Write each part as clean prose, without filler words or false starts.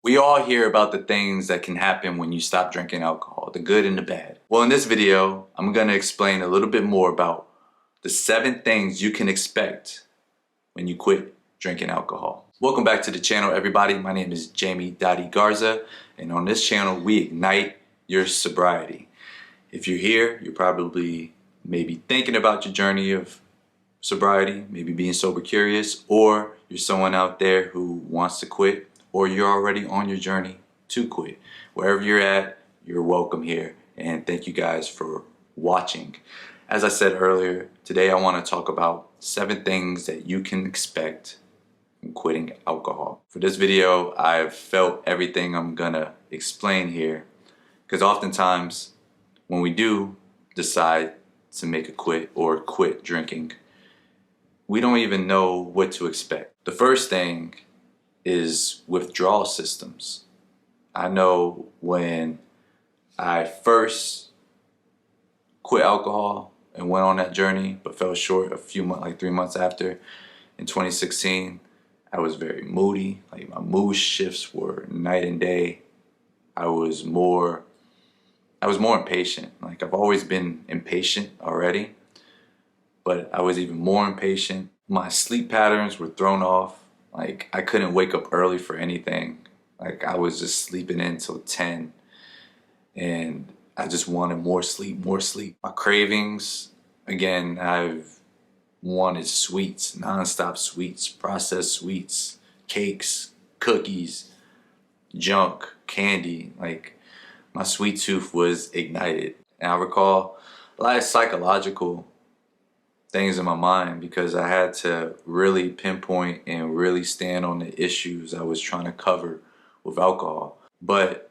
We all hear about the things that can happen when you stop drinking alcohol, the good and the bad. Well, in this video, I'm going to explain a little bit more about the 7 things you can expect when you quit drinking alcohol. Welcome back to the channel, everybody. My name is Jamie Dottie Garza, and on this channel, we ignite your sobriety. If you're here, you're probably maybe thinking about your journey of sobriety, maybe being sober curious, or you're someone out there who wants to quit, or you're already on your journey to quit. Wherever you're at, you're welcome here, and thank you guys for watching. As I said earlier, today I want to talk about 7 things that you can expect from quitting alcohol. For this video, I've felt everything I'm gonna explain here, because oftentimes when we do decide to make a quit or quit drinking, we don't even know what to expect. The first thing is withdrawal systems. I know when I first quit alcohol and went on that journey, but fell short a few months, like 3 months after, in 2016, I was very moody. Like, my mood shifts were night and day. I was more impatient. Like, I've always been impatient already, but I was even more impatient. My sleep patterns were thrown off. Like, I couldn't wake up early for anything. Like, I was just sleeping in till 10, and I just wanted more sleep, more sleep. My cravings, again, I've wanted sweets, non-stop sweets, processed sweets, cakes, cookies, junk, candy. Like, my sweet tooth was ignited. And I recall a lot of psychological things in my mind, because I had to really pinpoint and really stand on the issues I was trying to cover with alcohol. But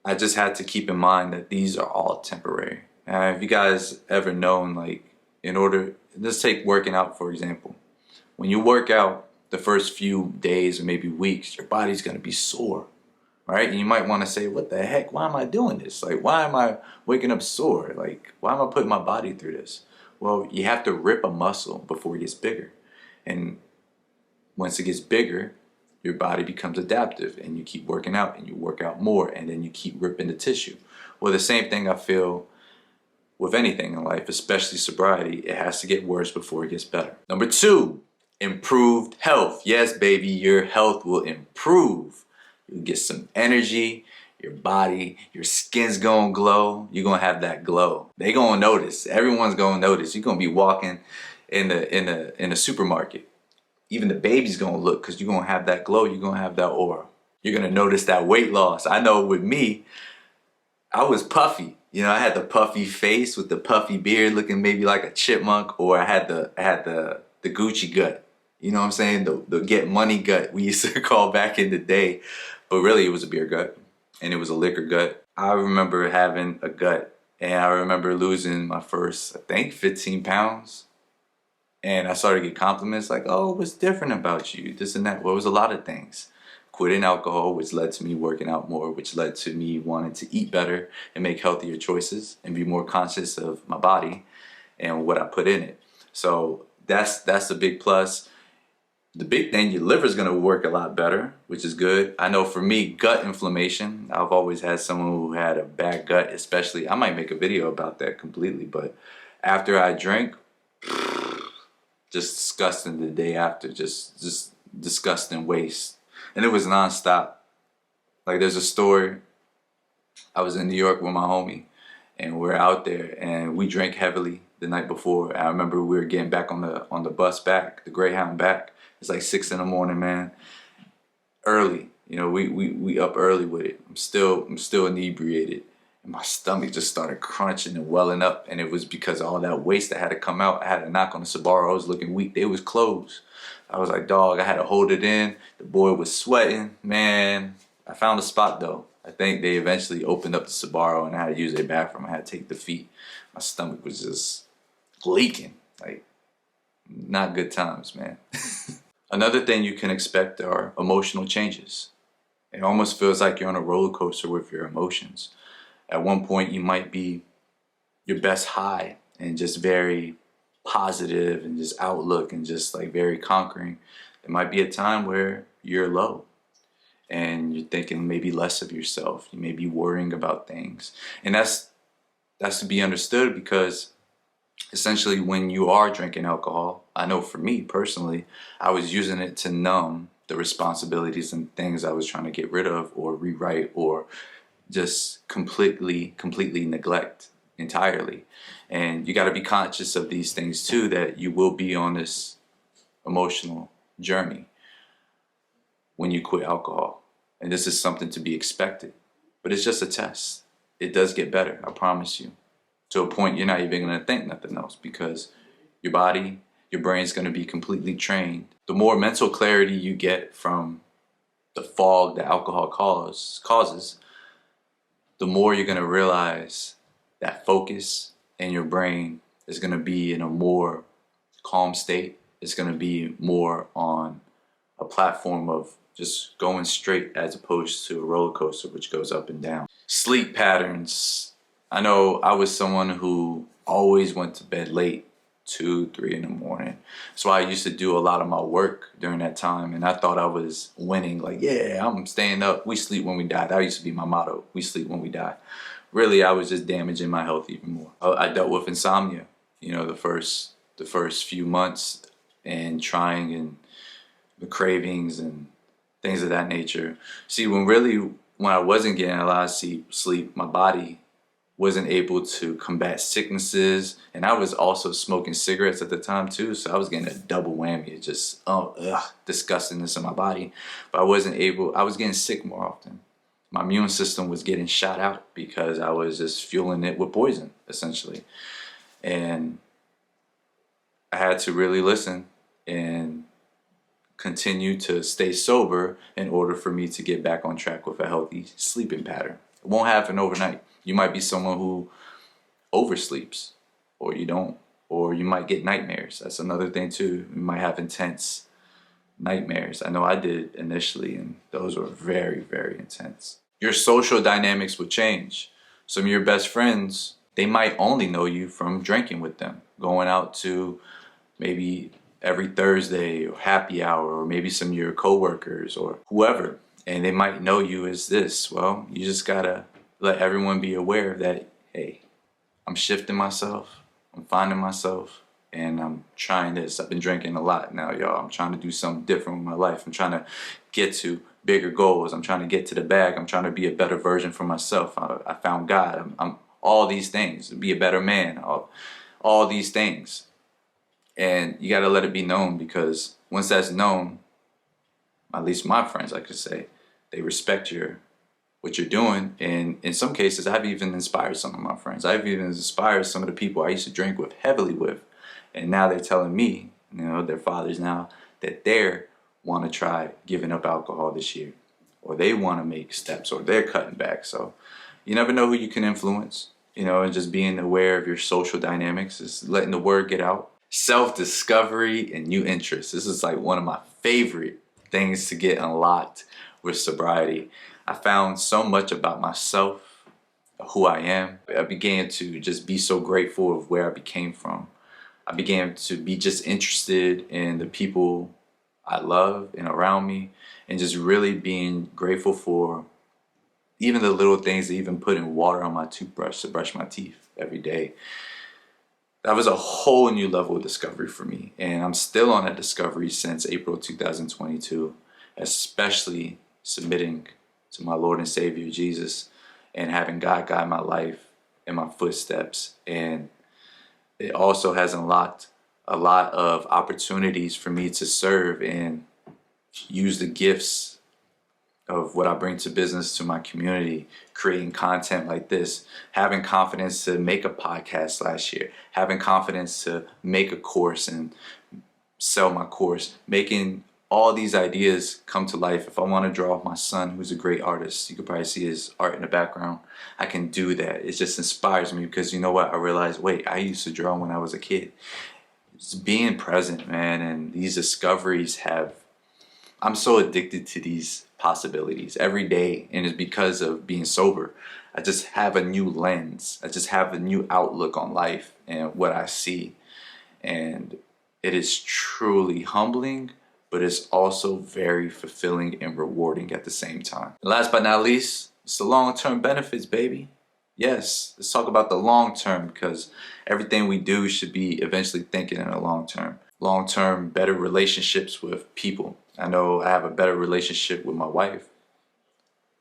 I just had to keep in mind that these are all temporary. And if you guys ever known, like, let's take working out for example. When you work out, the first few days or maybe weeks, your body's gonna be sore, right? And you might want to say, what the heck, why am I doing this? Like, why am I waking up sore? Like, why am I putting my body through this? Well, you have to rip a muscle before it gets bigger. And once it gets bigger, your body becomes adaptive, and you keep working out and you work out more, and then you keep ripping the tissue. Well, the same thing I feel with anything in life, especially sobriety. It has to get worse before it gets better. Number 2, improved health. Yes, baby, your health will improve. You'll get some energy. Your body, your skin's gonna glow. You're gonna have that glow. They gonna notice. Everyone's gonna notice. You're gonna be walking in the supermarket. Even the baby's gonna look, because you're gonna have that glow. You're gonna have that aura. You're gonna notice that weight loss. I know with me, I was puffy. You know, I had the puffy face with the puffy beard, looking maybe like a chipmunk, or I had the Gucci gut. You know what I'm saying? The get money gut we used to call back in the day, but really it was a beer gut. And it was a liquor gut. I remember having a gut, and I remember losing my first, I think, 15 pounds. And I started to get compliments like, oh, what's different about you? This and that. Well, it was a lot of things. Quitting alcohol, which led to me working out more, which led to me wanting to eat better and make healthier choices and be more conscious of my body and what I put in it. So that's a big plus. The big thing, your liver's gonna work a lot better, which is good. I know for me, gut inflammation, I've always had someone who had a bad gut, especially, I might make a video about that completely, but after I drank, just disgusting the day after, just disgusting waste. And it was nonstop. Like, there's a story, I was in New York with my homie, and we're out there, and we drank heavily the night before. I remember we were getting back on the bus back, the Greyhound back. It's like 6 in the morning, man. Early, you know, we up early with it. I'm still inebriated, and my stomach just started crunching and welling up, and it was because all that waste that had to come out. I had to knock on the Sbarro. I was looking weak. They was closed. I was like, dog, I had to hold it in. The boy was sweating, man. I found a spot though. I think they eventually opened up the Sbarro, and I had to use their bathroom. I had to take the feet. My stomach was just leaking. Like, not good times, man. Another thing you can expect are emotional changes. It almost feels like you're on a roller coaster with your emotions. At one point, you might be your best high and just very positive and just outlook and just like very conquering. There might be a time where you're low. and you're thinking maybe less of yourself. You may be worrying about things. And that's to be understood, because essentially when you are drinking alcohol, I know for me personally, I was using it to numb the responsibilities and things I was trying to get rid of or rewrite or just completely neglect entirely. And you got to be conscious of these things too, that you will be on this emotional journey when you quit alcohol. And this is something to be expected, but it's just a test. It does get better, I promise you, to a point you're not even going to think nothing else, because your body, your brain's going to be completely trained. The more mental clarity you get from the fog that alcohol causes, the more you're going to realize that focus in your brain is going to be in a more calm state. It's going to be more on a platform of just going straight, as opposed to a roller coaster which goes up and down. Sleep patterns. I know I was someone who always went to bed late, 2, 3 in the morning. So I used to do a lot of my work during that time, and I thought I was winning. Like, yeah, I'm staying up. We sleep when we die. That used to be my motto. We sleep when we die. Really, I was just damaging my health even more. I dealt with insomnia, the first few months, and trying, and the cravings and things of that nature. See, when I wasn't getting a lot of sleep, my body wasn't able to combat sicknesses, and I was also smoking cigarettes at the time too, so I was getting a double whammy of just disgustingness in my body. But I was getting sick more often. My immune system was getting shot out because I was just fueling it with poison, essentially. And I had to really listen and continue to stay sober in order for me to get back on track with a healthy sleeping pattern. It won't happen overnight. You might be someone who oversleeps, or you don't, or you might get nightmares. That's another thing too. You might have intense nightmares. I know I did initially, and those were very, very intense. Your social dynamics would change. Some of your best friends, they might only know you from drinking with them, going out to maybe every Thursday or happy hour, or maybe some of your coworkers or whoever, and they might know you as this. Well, you just gotta let everyone be aware that, hey, I'm shifting myself, I'm finding myself, and I'm trying this. I've been drinking a lot now, y'all. I'm trying to do something different with my life. I'm trying to get to bigger goals. I'm trying to get to the bag. I'm trying to be a better version for myself. I found God. I'm all these things. Be a better man. All these things. And you got to let it be known, because once that's known, at least my friends, I could say, they respect what you're doing. And in some cases, I've even inspired some of my friends. I've even inspired some of the people I used to drink with, heavily with. And now they're telling me, their fathers now, that they want to try giving up alcohol this year, or they want to make steps, or they're cutting back. So you never know who you can influence, and just being aware of your social dynamics, is letting the word get out. Self-discovery and new interests. This is like one of my favorite things to get unlocked with sobriety. I found so much about myself, who I am. I began to just be so grateful of where I became from. I began to be just interested in the people I love and around me, and just really being grateful for even the little things, even putting water on my toothbrush to brush my teeth every day. That was a whole new level of discovery for me, and I'm still on that discovery since April 2022, especially submitting to my Lord and Savior Jesus and having God guide my life and my footsteps. And it also has unlocked a lot of opportunities for me to serve and use the gifts of what I bring to business to my community, creating content like this, having confidence to make a podcast last year, having confidence to make a course and sell my course, making all these ideas come to life. If I want to draw my son, who's a great artist, you could probably see his art in the background, I can do that. It just inspires me, because you know what? I realized, wait, I used to draw when I was a kid. Just being present, man, and these discoveries I'm so addicted to these possibilities every day, and it's because of being sober. I just have a new lens. I just have a new outlook on life and what I see, and it is truly humbling, but it's also very fulfilling and rewarding at the same time. And last but not least, it's the long-term benefits, baby. Yes, let's talk about the long term, because everything we do should be eventually thinking in the long term. Long term, better relationships with people. I know I have a better relationship with my wife.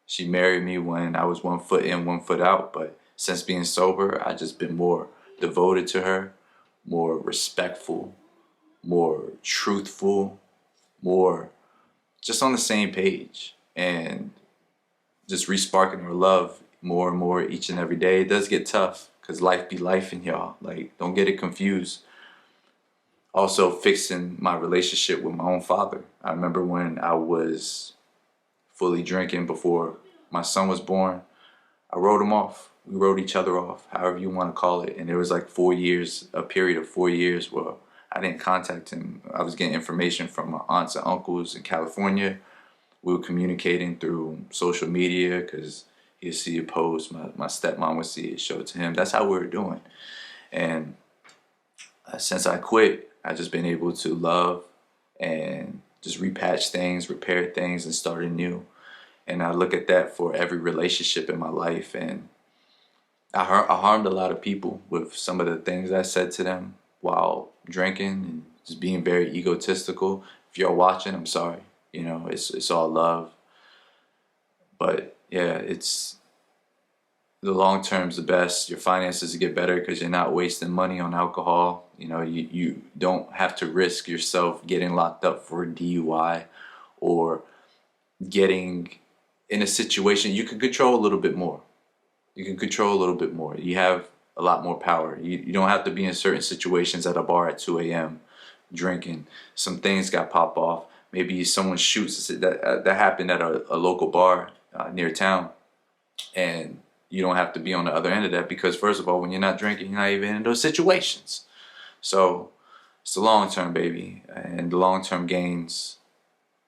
She married me when I was 1 foot in, 1 foot out, but since being sober, I've just been more devoted to her, more respectful, more truthful, more just on the same page, and just re-sparking her love more and more each and every day. It does get tough because life be life in y'all. Like, don't get it confused. Also fixing my relationship with my own father. I remember when I was fully drinking before my son was born, I wrote him off. We wrote each other off, however you want to call it. And there was like 4 years, a period of 4 years where I didn't contact him. I was getting information from my aunts and uncles in California. We were communicating through social media because he'd see a post, my stepmom would see it, show it to him. That's how we were doing. And since I quit, I've just been able to love and just repatch things, repair things, and start anew. And I look at that for every relationship in my life. And I harmed a lot of people with some of the things I said to them while drinking and just being very egotistical. If you're watching, I'm sorry. You know, it's all love. But yeah, it's the long term's the best. Your finances get better because you're not wasting money on alcohol. You know, you don't have to risk yourself getting locked up for a DUI or getting in a situation. You can control a little bit more. You can control a little bit more. You have a lot more power. You don't have to be in certain situations at a bar at 2 a.m. drinking. Some things got popped off. Maybe someone shoots. That happened at a local bar near town. And you don't have to be on the other end of that because, first of all, when you're not drinking, you're not even in those situations. So it's the long term, baby. And the long term gains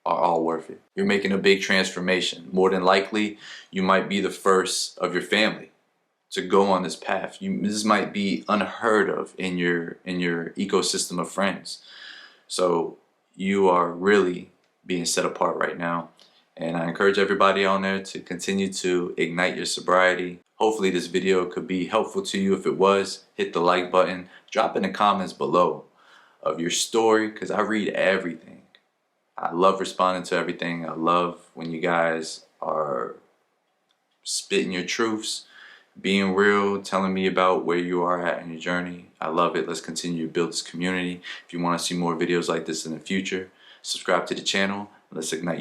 are all worth it. You're making a big transformation. More than likely, you might be the first of your family to go on this path. This might be unheard of in your ecosystem of friends. So you are really being set apart right now. And I encourage everybody on there to continue to ignite your sobriety. Hopefully this video could be helpful to you. If it was, hit the like button. Drop in the comments below of your story, because I read everything. I love responding to everything. I love when you guys are spitting your truths, being real, telling me about where you are at in your journey. I love it. Let's continue to build this community. If you want to see more videos like this in the future, subscribe to the channel. Let's ignite your